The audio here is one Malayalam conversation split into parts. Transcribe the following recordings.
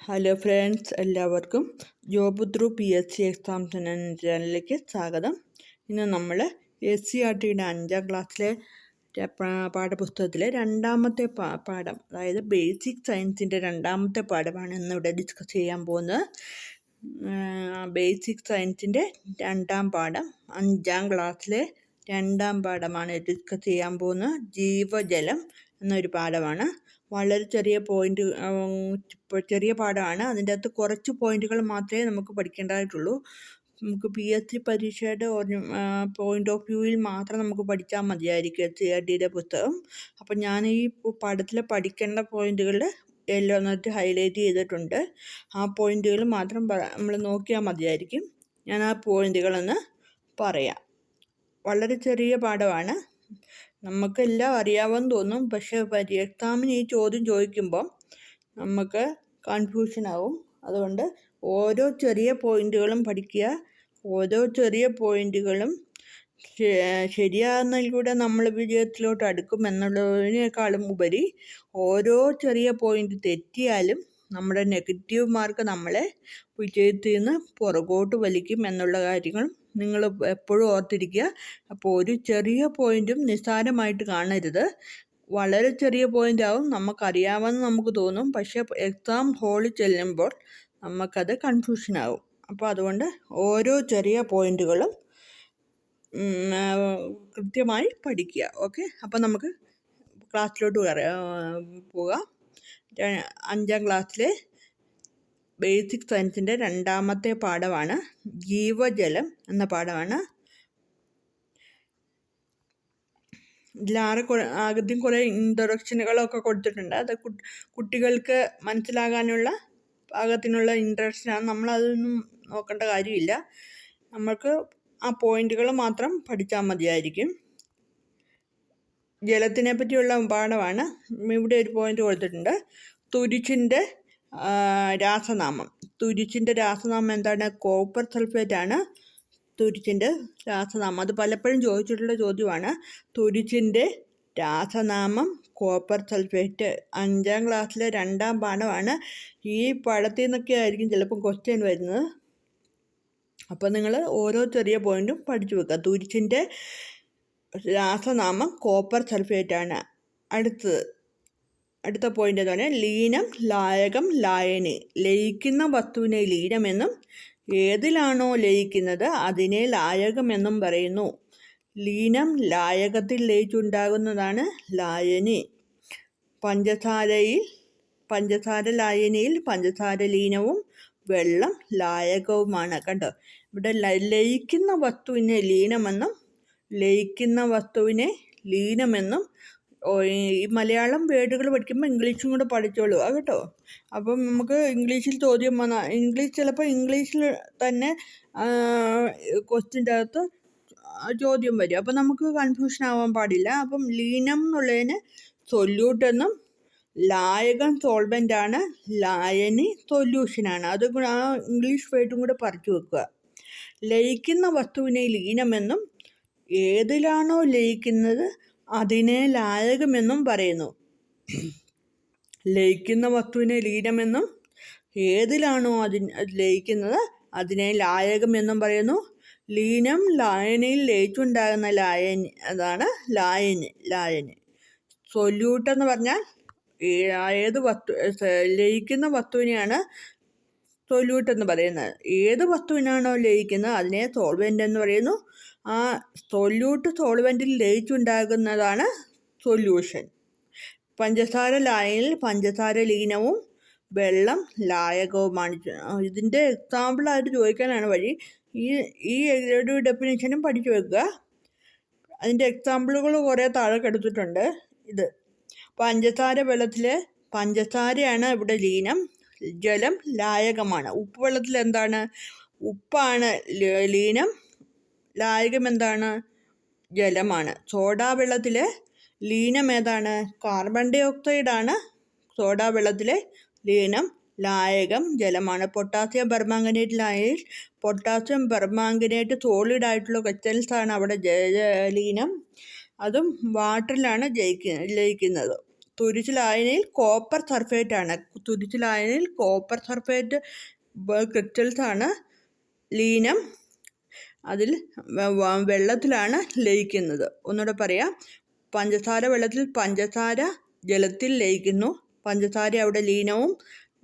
ഹലോ ഫ്രണ്ട്സ്, എല്ലാവർക്കും ജോബ് ത്രൂ PSC എക്സാംസ് എന്ന ചാനലിലേക്ക് സ്വാഗതം. ഇന്ന് നമ്മൾ SCERTയുടെ 5ാം ക്ലാസ്സിലെ പാഠപുസ്തകത്തിലെ രണ്ടാമത്തെ പാഠം, അതായത് ബേസിക് സയൻസിൻ്റെ രണ്ടാമത്തെ പാഠമാണ് ഇന്നിവിടെ ഡിസ്കസ് ചെയ്യാൻ പോകുന്നത്. ബേസിക് സയൻസിൻ്റെ രണ്ടാം പാഠം 5ാം ക്ലാസ്സിലെ രണ്ടാം പാഠമാണ് ഡിസ്കസ് ചെയ്യാൻ പോകുന്നത്. ജീവജലം എന്നൊരു പാഠമാണ്. വളരെ ചെറിയ പാഠമാണ്. അതിൻ്റെ അകത്ത് കുറച്ച് പോയിന്റുകൾ മാത്രമേ നമുക്ക് പഠിക്കേണ്ടതായിട്ടുള്ളൂ. നമുക്ക് PSC പരീക്ഷയുടെ പോയിന്റ് ഓഫ് വ്യൂവിൽ മാത്രം നമുക്ക് പഠിച്ചാൽ മതിയായിരിക്കും SCERTയുടെ പുസ്തകം. അപ്പം ഞാൻ ഈ പാഠത്തിൽ പഠിക്കേണ്ട പോയിന്റുകൾ എല്ലാം എന്നിട്ട് ഹൈലൈറ്റ് ചെയ്തിട്ടുണ്ട്. ആ പോയിന്റുകൾ മാത്രം നമ്മൾ നോക്കിയാൽ മതിയായിരിക്കും. ഞാൻ ആ പോയിന്റുകളൊന്ന് പറയാം. വളരെ ചെറിയ പാഠമാണ്, നമുക്കെല്ലാം അറിയാമെന്ന് തോന്നും. പക്ഷേ എക്സാമിന് ഈ ചോദ്യം ചോദിക്കുമ്പോൾ നമുക്ക് കൺഫ്യൂഷനാവും. അതുകൊണ്ട് ഓരോ ചെറിയ പോയിന്റുകളും പഠിക്കുക. ഓരോ ചെറിയ പോയിന്റുകളും ശരിയാകുന്നതിലൂടെ നമ്മൾ വിജയത്തിലോട്ട് അടുക്കും എന്നുള്ളതിനേക്കാളും ഉപരി ഓരോ ചെറിയ പോയിന്റ് തെറ്റിയാലും നമ്മുടെ നെഗറ്റീവ് മാർക്ക് നമ്മളെ വിജയത്തിൽ നിന്ന് പുറകോട്ട് വലിക്കും എന്നുള്ള കാര്യങ്ങൾ നിങ്ങൾ എപ്പോഴും ഓർത്തിരിക്കുക. അപ്പോൾ ഒരു ചെറിയ പോയിന്റും നിസ്സാരമായിട്ട് കാണരുത്. വളരെ ചെറിയ പോയിന്റ് ആവും, നമുക്കറിയാമെന്ന് നമുക്ക് തോന്നും. പക്ഷേ എക്സാം ഹാളിൽ ചെല്ലുമ്പോൾ നമുക്കത് കൺഫ്യൂഷനാകും. അപ്പോൾ അതുകൊണ്ട് ഓരോ ചെറിയ പോയിന്റുകളും കൃത്യമായി പഠിക്കുക. ഓക്കെ, അപ്പോൾ നമുക്ക് ക്ലാസ്സിലോട്ട് പോകാം. 5ാം ക്ലാസ്സിലെ ബേസിക് സയൻസിൻ്റെ രണ്ടാമത്തെ പാഠമാണ് ജീവജലം എന്ന പാഠമാണ്. ആദ്യം കുറേ ഇൻട്രൊഡക്ഷനുകളൊക്കെ കൊടുത്തിട്ടുണ്ട്. അത് കുട്ടികൾക്ക് മനസ്സിലാകാനുള്ള പാകത്തിനുള്ള ഇൻട്രൊഡക്ഷനാണ്. നമ്മളതൊന്നും നോക്കേണ്ട കാര്യമില്ല. നമുക്ക് ആ പോയിന്റുകൾ മാത്രം പഠിച്ചാൽ മതിയായിരിക്കും. ജലത്തിനെ പറ്റിയുള്ള പാഠമാണ്. ഇവിടെ ഒരു പോയിന്റ് കൊടുത്തിട്ടുണ്ട്, തുരിച്ചിൻ്റെ രാസനാമം. തുരിച്ചിൻ്റെ രാസനാമം എന്താണ്? കോപ്പർ സൾഫേറ്റ് ആണ് തുരിച്ചിൻ്റെ രാസനാമം. അത് പലപ്പോഴും ചോദിച്ചിട്ടുള്ള ചോദ്യമാണ്. തുരിച്ചിൻ്റെ രാസനാമം കോപ്പർ സൾഫേറ്റ്. 5ാം ക്ലാസ്സിലെ രണ്ടാം പാഠമാണ്. ഈ പാഠത്തിൽ നിന്നൊക്കെ ആയിരിക്കും ചിലപ്പം ക്വസ്റ്റ്യൻ വരുന്നത്. അപ്പോൾ നിങ്ങൾ ഓരോ ചെറിയ പോയിന്റും പഠിച്ചു വെക്കുക. തുരിച്ചിൻ്റെ രാസനാമം കോപ്പർ സൾഫേറ്റ് ആണ്. അടുത്ത പോയിന്റ് എന്ന് പറഞ്ഞാൽ ലീനം, ലായകം, ലായനി. ലയിക്കുന്ന വസ്തുവിനെ ലീനമെന്നും ഏതിലാണോ ലയിക്കുന്നത് അതിനെ ലായകമെന്നും പറയുന്നു. ലീനം ലായകത്തിൽ ലയിച്ചുണ്ടാകുന്നതാണ് ലായനി. പഞ്ചസാര ലായനിയിൽ പഞ്ചസാര ലീനവും വെള്ളം ലായകവുമാണ്. കണ്ടോ, ഇവിടെ ലയിക്കുന്ന വസ്തുവിനെ ലീനമെന്നും ഈ മലയാളം വേർഡുകൾ പഠിക്കുമ്പോൾ ഇംഗ്ലീഷും കൂടെ പഠിച്ചോളൂ കേട്ടോ. അപ്പം നമുക്ക് ഇംഗ്ലീഷിൽ ചോദ്യം വന്നാൽ ഇംഗ്ലീഷിൽ തന്നെ ക്വസ്റ്റ്യൻ്റെ അകത്ത് ചോദ്യം വരും. അപ്പം നമുക്ക് കൺഫ്യൂഷൻ ആവാൻ പാടില്ല. അപ്പം ലീനം എന്നുള്ളതിന് സൊല്യൂട്ട് എന്നും, ലായകം സോൾവെൻ്റ് ആണ്, ലായനി സൊല്യൂഷനാണ്. അത് ആ ഇംഗ്ലീഷ് വേർഡും കൂടെ പഠിച്ചു വെക്കുക. ലയിക്കുന്ന വസ്തുവിനെ ലീനമെന്നും ഏതിലാണോ ലയിക്കുന്നത് അതിനെ ലായകമെന്നും പറയുന്നു. ലയിക്കുന്ന വസ്തുവിനെ ലീനമെന്നും ഏതിലാണോ ലയിക്കുന്നത് അതിനെ ലായകമെന്നും പറയുന്നു. ലീനം ലായനിയിൽ ലയിച്ചുണ്ടാകുന്ന അതാണ് ലായനി. സൊല്യൂട്ട് എന്ന് പറഞ്ഞാൽ ലയിക്കുന്ന വസ്തുവിനെയാണ് സൊല്യൂട്ട് എന്ന് പറയുന്നത്. ഏത് വസ്തുവിനാണോ ലയിക്കുന്നത് അതിനെ സോൾവെൻ്റ് എന്ന് പറയുന്നു. ആ സോൾവെൻറ്റിൽ ലയിച്ചുണ്ടാകുന്നതാണ് സൊല്യൂഷൻ. പഞ്ചസാര ലായനിയിൽ പഞ്ചസാര ലീനവും വെള്ളം ലായകവുമാണ്. ഇതിൻ്റെ എക്സാമ്പിളായിട്ട് ചോദിക്കാനാണ് വഴി. ഈ ഒരു ഡെഫിനേഷനും പഠിച്ചു വെക്കുക. അതിൻ്റെ എക്സാമ്പിളുകൾ കുറേ താഴെ കൊടുത്തിട്ടുണ്ട്. ഇത് വെള്ളത്തിലെ പഞ്ചസാരയാണ് ഇവിടെ ലീനം, ജലം ലായകമാണ്. ഉപ്പ് വെള്ളത്തിൽ എന്താണ്? ഉപ്പാണ് ലീനം, ലായകം എന്താണ്? ജലമാണ്. സോഡാ വെള്ളത്തിലെ ലീനം ഏതാണ്? കാർബൺ ഡൈ ഓക്സൈഡാണ് സോഡാ വെള്ളത്തിലെ ലീനം, ലായകം ജലമാണ്. പൊട്ടാസ്യം പെർമാംഗനേറ്റ് ലായനിയിൽ പൊട്ടാസ്യം പെർമാംഗനേറ്റ് സോളിഡ് ആയിട്ടുള്ള ക്രിസ്റ്റൽസ് ആണ് അവിടെ ലീനം. അതും വാട്ടറിലാണ് ലയിക്കുന്നത്. തുരിശിലായനിയിൽ കോപ്പർ സൾഫേറ്റ് ആണ്. തുരിശിലായനിയിൽ കോപ്പർ സൾഫേറ്റ് ക്രിസ്റ്റൽസ് ആണ് ലീനം. അതിൽ വെള്ളത്തിലാണ് ലയിക്കുന്നത്. ഒന്നുകൂടെ പറയാം. പഞ്ചസാര വെള്ളത്തിൽ, പഞ്ചസാര ജലത്തിൽ ലയിക്കുന്നു. പഞ്ചസാര അവിടെ ലീനവും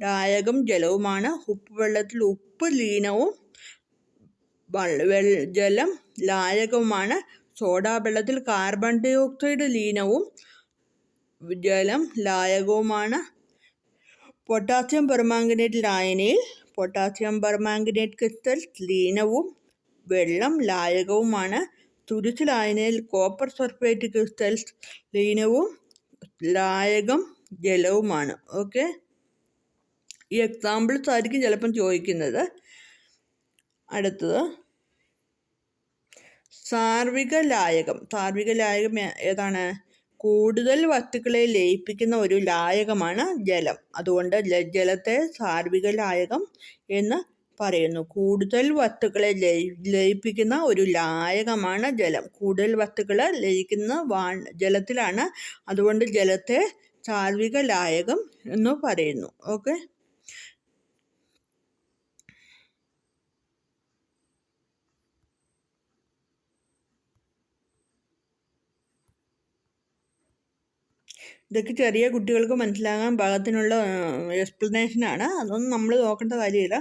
ലായകം ജലവുമാണ്. ഉപ്പ് വെള്ളത്തിൽ ഉപ്പ് ലീനവും ജലം ലായകവുമാണ്. സോഡാ വെള്ളത്തിൽ കാർബൺ ഡൈ ഓക്സൈഡ് ലീനവും ജലം ലായകവുമാണ്. പൊട്ടാസ്യം പെർമാംഗനേറ്റ് ലായനിയിൽ പൊട്ടാസ്യം പെർമാംഗനേറ്റ് ക്രിസ്റ്റൽസ് ലീനവും വെള്ളം ലായകവുമാണ്. തുരിശ് ലായനിയിൽ കോപ്പർ സൾഫേറ്റ് ക്രിസ്റ്റൽസ് ലീനവും ലായകം ജലവുമാണ്. ഓക്കെ, ഈ എക്സാമ്പിൾസ് ആയിരിക്കും ചിലപ്പം ചോദിക്കുന്നത്. അടുത്തത് സാർവിക ലായകം. സാർവിക ലായകം ഏതാണ്? കൂടുതൽ വസ്തുക്കളെ ലയിപ്പിക്കുന്ന ഒരു ലായകമാണ് ജലം. അതുകൊണ്ട് ജലത്തെ സാർവിക ലായകം എന്ന് പറയുന്നു. കൂടുതൽ വസ്തുക്കളെ ലയിപ്പിക്കുന്ന ഒരു ലായകമാണ് ജലം. കൂടുതൽ വസ്തുക്കളെ ലയിക്കുന്ന ജലത്തിലാണ്. അതുകൊണ്ട് ജലത്തെ സാർവിക ലായകം എന്ന് പറയുന്നു. ഓക്കെ, ഇതൊക്കെ ചെറിയ കുട്ടികൾക്ക് മനസ്സിലാകാൻ പാകത്തിനുള്ള എക്സ്പ്ലനേഷനാണ്. അതൊന്നും നമ്മൾ നോക്കേണ്ട കാര്യമില്ല.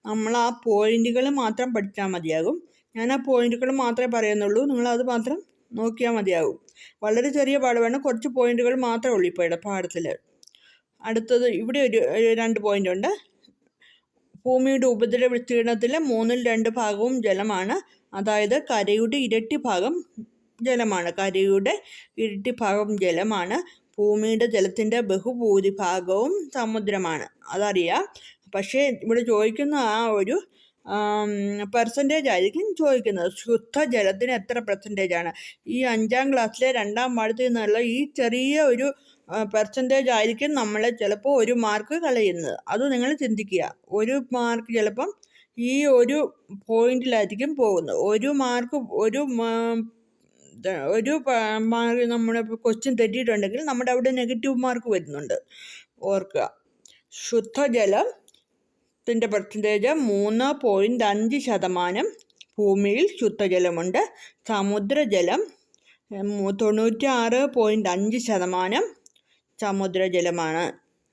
നമ്മൾ ആ പോയിന്റുകൾ മാത്രം പഠിച്ചാൽ മതിയാകും. ഞാൻ ആ പോയിന്റുകൾ മാത്രമേ പറയുന്നുള്ളൂ. നിങ്ങളത് മാത്രം നോക്കിയാൽ മതിയാകും. വളരെ ചെറിയ പാഠമാണ്. കുറച്ച് പോയിന്റുകൾ മാത്രമേ ഉള്ളൂ ഇപ്പോൾ പാഠത്തിൽ. അടുത്തത് ഇവിടെ ഒരു 2 പോയിന്റ് ഉണ്ട്. ഭൂമിയുടെ ഉപരിതല വിസ്തീർണത്തിലെ 1/2 ഭാഗവും ജലമാണ്. അതായത് കരയുടെ ഇരട്ടി ഭാഗം ജലമാണ്. കരയുടെ ഇരട്ടി ഭാഗം ജലമാണ്. ഭൂമിയുടെ ജലത്തിൻ്റെ ബഹുഭൂരിഭാഗവും സമുദ്രമാണ്. അതറിയാം. പക്ഷേ ഇവിടെ ചോദിക്കുന്ന ആ ഒരു പെർസെൻറ്റേജ് ആയിരിക്കും ചോദിക്കുന്നത്. ശുദ്ധജലത്തിന് എത്ര പെർസെൻറ്റേജാണ്? ഈ 5ാം ക്ലാസ്സിലെ 2ാം പാഠത്തിൽ നിന്നുള്ള ഈ ചെറിയ ഒരു പെർസെൻറ്റേജ് ആയിരിക്കും നമ്മളെ ചിലപ്പോൾ 1 മാർക്ക് കളയുന്നത്. അത് നിങ്ങൾ ചിന്തിക്കുക. 1 മാർക്ക് ചിലപ്പം ഈ ഒരു പോയിന്റിലായിരിക്കും പോകുന്നത്. 1 മാർക്ക് നമ്മുടെ ക്വസ്റ്റ്യൻ തെറ്റിയിട്ടുണ്ടെങ്കിൽ നമ്മുടെ അവിടെ നെഗറ്റീവ് മാർക്ക് വരുന്നുണ്ട്. ഓർക്കുക. ശുദ്ധജലത്തിൻ്റെ പെർസെൻറ്റേജ് 3.5% ഭൂമിയിൽ ശുദ്ധജലമുണ്ട്. സമുദ്രജലം 96.5% സമുദ്രജലമാണ്.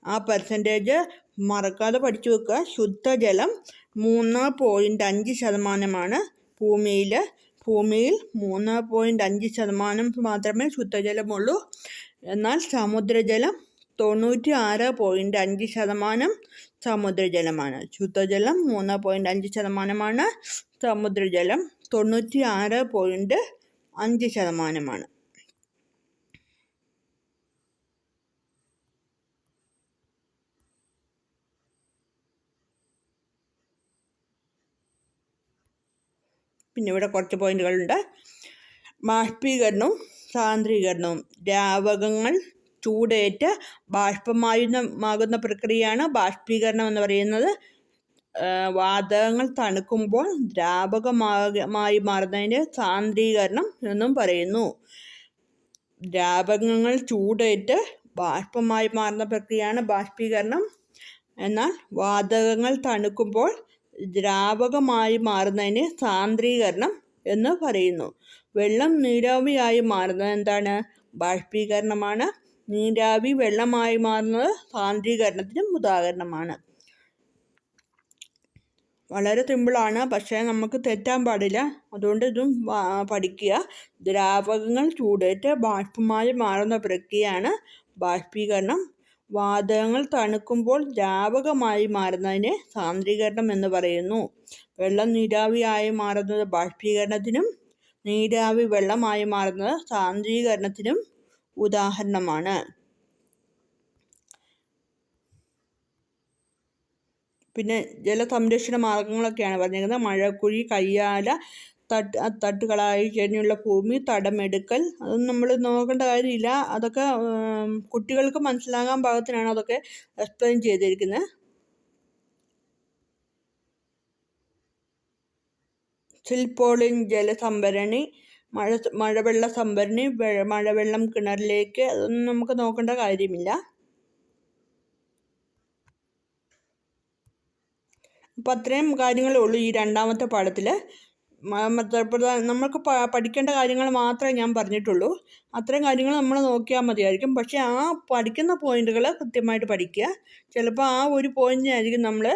ആ പെർസെൻറ്റേജ് മറക്കാതെ പഠിച്ചു വെക്കുക. ശുദ്ധജലം 3.5%മാണ്. ഭൂമിയിൽ 3.5% മാത്രമേ ശുദ്ധജലമുള്ളൂ. എന്നാൽ സമുദ്രജലം 96.5% സമുദ്രജലമാണ്. ശുദ്ധജലം 3.5%മാണ്. സമുദ്രജലം 96.5%മാണ്. പിന്നെ ഇവിടെ കുറച്ച് പോയിന്റുകളുണ്ട്. ബാഷ്പീകരണവും സാന്ദ്രീകരണവും. ദ്രാവകങ്ങൾ ചൂടേറ്റ് ബാഷ്പമാകുന്ന പ്രക്രിയയാണ് ബാഷ്പീകരണം എന്ന് പറയുന്നത്. വാതകങ്ങൾ തണുക്കുമ്പോൾ ദ്രാവകമായി മാറുന്നതിന് സാന്ദ്രീകരണം എന്നും പറയുന്നു. ദ്രാവകങ്ങൾ ചൂടേറ്റ് ബാഷ്പമായി മാറുന്ന പ്രക്രിയയാണ് ബാഷ്പീകരണം. എന്നാൽ വാതകങ്ങൾ തണുക്കുമ്പോൾ ദ്രാവകമായി മാറുന്നതിന് സാന്ദ്രീകരണം എന്ന് പറയുന്നു. വെള്ളം നീരാവിയായി മാറുന്നത് എന്താണ്? ബാഷ്പീകരണമാണ്. നീരാവി വെള്ളമായി മാറുന്നത് സാന്ദ്രീകരണത്തിനും ഉദാഹരണമാണ്. വളരെ സിമ്പിളാണ്, പക്ഷേ നമുക്ക് തെറ്റാൻ പാടില്ല. അതുകൊണ്ട് ഇതും പഠിക്കുക. ദ്രാവകങ്ങൾ ചൂടേറ്റ് ബാഷ്പമായി മാറുന്ന പ്രക്രിയയാണ് ബാഷ്പീകരണം. വാതകങ്ങൾ തണുക്കുമ്പോൾ ദ്രാവകമായി മാറുന്നതിനെ സാന്ദ്രീകരണം എന്ന് പറയുന്നു. വെള്ളം നീരാവിയായി മാറുന്നത് ബാഷ്പീകരണത്തിനും നീരാവി വെള്ളമായി മാറുന്നത് സാന്ദ്രീകരണത്തിനും ഉദാഹരണമാണ്. പിന്നെ ജലസംരക്ഷണ മാർഗങ്ങളൊക്കെയാണ് പറഞ്ഞിരിക്കുന്നത്. മഴക്കുഴി, കയ്യാല, തട്ടുകളായി ചേർന്നുള്ള ഭൂമി, തടമെടുക്കൽ. അതൊന്നും നമ്മൾ നോക്കേണ്ട കാര്യമില്ല. അതൊക്കെ കുട്ടികൾക്ക് മനസ്സിലാകാൻ പാകത്തിനാണ് അതൊക്കെ എക്സ്പ്ലെയിൻ ചെയ്തിരിക്കുന്നത്. സിൽപോളിൻ ജലസംഭരണി, മഴവെള്ള സംഭരണി, മഴവെള്ളം കിണറിലേക്ക്, അതൊന്നും നമുക്ക് നോക്കേണ്ട കാര്യമില്ല. അപ്പോൾ അത്രയും കാര്യങ്ങളേ ഉള്ളൂ ഈ രണ്ടാമത്തെ പാഠത്തിൽ. നമുക്ക് പഠിക്കേണ്ട കാര്യങ്ങൾ മാത്രമേ ഞാൻ പറഞ്ഞിട്ടുള്ളൂ. അത്രയും കാര്യങ്ങൾ നമ്മൾ നോക്കിയാൽ മതിയായിരിക്കും. പക്ഷേ ആ പഠിക്കുന്ന പോയിന്റുകൾ കൃത്യമായിട്ട് പഠിക്കുക. ചിലപ്പോൾ ആ ഒരു പോയിന്റിനായിരിക്കും നമ്മൾ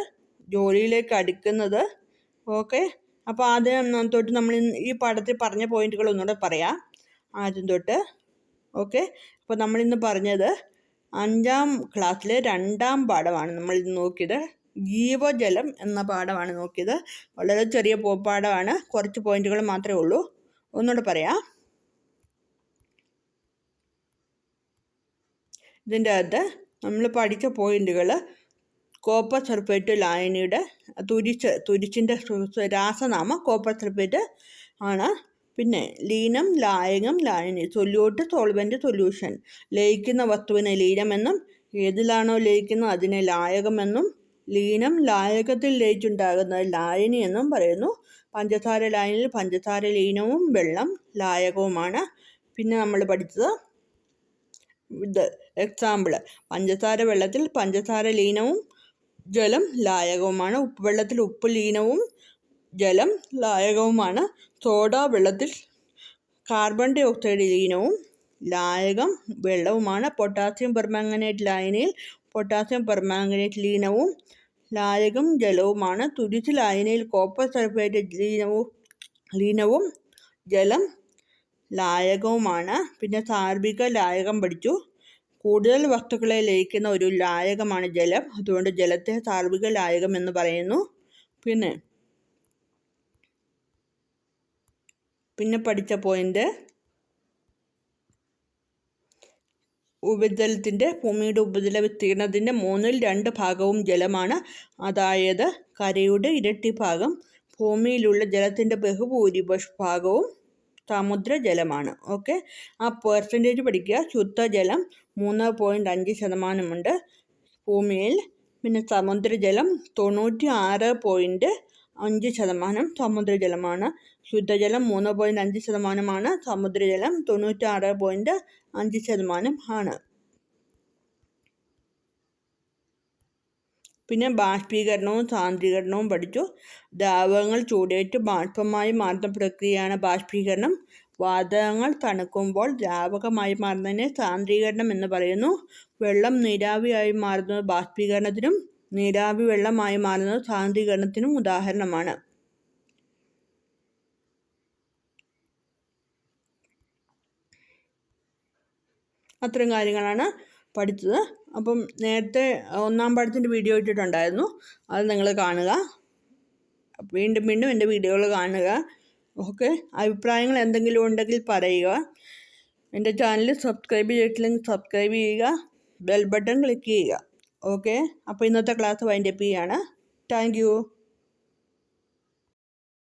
ജോലിയിലേക്ക് അടുക്കുന്നത്. ഓക്കെ, അപ്പോൾ ആദ്യം തൊട്ട് നമ്മൾ ഈ പാഠത്തിൽ പറഞ്ഞ പോയിന്റുകൾ ഒന്നുകൂടെ പറയാം ആദ്യം തൊട്ട്. ഓക്കെ, അപ്പോൾ നമ്മളിന്ന് പറഞ്ഞത് 5ാം ക്ലാസ്സിലെ 2ാം പാഠമാണ് നമ്മൾ ഇന്ന് നോക്കിയത്. ജീവജലം എന്ന പാഠമാണ് നോക്കിയത്. വളരെ ചെറിയ പാഠമാണ്, കുറച്ച് പോയിന്റുകൾ മാത്രമേ ഉള്ളൂ. ഒന്നുകൂടെ പറയാം. ഇതിൻ്റെ അകത്ത് നമ്മൾ പഠിച്ച പോയിന്റുകൾ: കോപ്പർ സൾഫേറ്റ് ലായനിയുടെ തുരിച്ചിൻ്റെ രാസനാമം കോപ്പർ സൾഫേറ്റ് ആണ്. പിന്നെ ലീനം, ലായകം, ലായനി, സൊല്യൂട്ട്, സോൾവെൻറ്റ്, സൊല്യൂഷൻ. ലയിക്കുന്ന വസ്തുവിനെ ലീനമെന്നും ഏതിലാണോ ലയിക്കുന്നത് അതിനെ ലായകമെന്നും ലീനം ലായകത്തിൽ ലയിച്ചുണ്ടാകുന്നത് ലായനി എന്നും പറയുന്നു. പഞ്ചസാര ലായനിയിൽ പഞ്ചസാര ലീനവും വെള്ളം ലായകവുമാണ്. പിന്നെ നമ്മൾ പഠിച്ചത് എക്സാമ്പിൾ: പഞ്ചസാര വെള്ളത്തിൽ പഞ്ചസാര ലീനവും ജലം ലായകവുമാണ്. ഉപ്പ് വെള്ളത്തിൽ ഉപ്പ് ലീനവും ജലം ലായകവുമാണ്. സോഡ വെള്ളത്തിൽ കാർബൺ ഡൈ ഓക്സൈഡ് ലീനവും ലായകം വെള്ളവുമാണ്. പൊട്ടാസ്യം പെർമാംഗനേറ്റ് ലായനിയിൽ പൊട്ടാസ്യം പെർമാംഗനേറ്റ് ലീനവും ലായകം ജലവുമാണ്. തുരിച്ച് ലായനിയിൽ കോപ്പർ സൾഫേറ്റ് ലീനവും ജലം ലായകവുമാണ്. പിന്നെ സാർവിക ലായകം പഠിച്ചു. കൂടുതൽ വസ്തുക്കളെ ലയിക്കുന്ന ഒരു ലായകമാണ് ജലം. അതുകൊണ്ട് ജലത്തെ സാർവിക ലായകം എന്ന് പറയുന്നു. പിന്നെ പഠിച്ച പോയിന്റ് ഭൂമിയുടെ ഉപരിതല വിസ്തീർണത്തിൻ്റെ 2/3 ഭാഗവും ജലമാണ്. അതായത് കരയുടെ ഇരട്ടി ഭാഗം ഭൂമിയിലുള്ള ജലത്തിൻ്റെ ബഹുഭൂരിപക്ഷ ഭാഗവും സമുദ്രജലമാണ്. ഓക്കെ, ആ പെർസെൻറ്റേജ് പഠിക്കുക. ശുദ്ധജലം 3.5% ഭൂമിയിൽ. പിന്നെ സമുദ്രജലം 96.5% സമുദ്രജലമാണ്. ശുദ്ധജലം 3.5%, സമുദ്രജലം 96.5% ആണ്. പിന്നെ ബാഷ്പീകരണവും സാന്ദ്രീകരണവും പഠിച്ചു. ദ്രാവകങ്ങൾ ചൂടേറ്റ് ബാഷ്പമായി മാറുന്ന പ്രക്രിയയാണ് ബാഷ്പീകരണം. വാതകങ്ങൾ തണുക്കുമ്പോൾ ദ്രാവകമായി മാറുന്നതിനെ സാന്ദ്രീകരണം എന്ന് പറയുന്നു. വെള്ളം നീരാവിയായി മാറുന്നത് ബാഷ്പീകരണത്തിനും നീരാവി വെള്ളമായി മാറുന്നത് സാന്ദ്രീകരണത്തിനും ഉദാഹരണമാണ്. അത്രയും കാര്യങ്ങളാണ് പഠിച്ചത്. അപ്പം നേരത്തെ 1ാം പാഠത്തിൻ്റെ വീഡിയോ ഇട്ടിട്ടുണ്ടായിരുന്നു, അത് നിങ്ങൾ കാണുക. വീണ്ടും എൻ്റെ വീഡിയോകൾ കാണുക. ഓക്കെ, അഭിപ്രായങ്ങൾ എന്തെങ്കിലും ഉണ്ടെങ്കിൽ പറയുക. എൻ്റെ ചാനൽ സബ്സ്ക്രൈബ് ചെയ്തിട്ടില്ലെങ്കിൽ സബ്സ്ക്രൈബ് ചെയ്യുക, ബെൽ ബട്ടൺ ക്ലിക്ക് ചെയ്യുക. ഓക്കെ, അപ്പോൾ ഇന്നത്തെ ക്ലാസ് വൈൻഡപ്പ് ചെയ്യുകയാണ്. Thank you.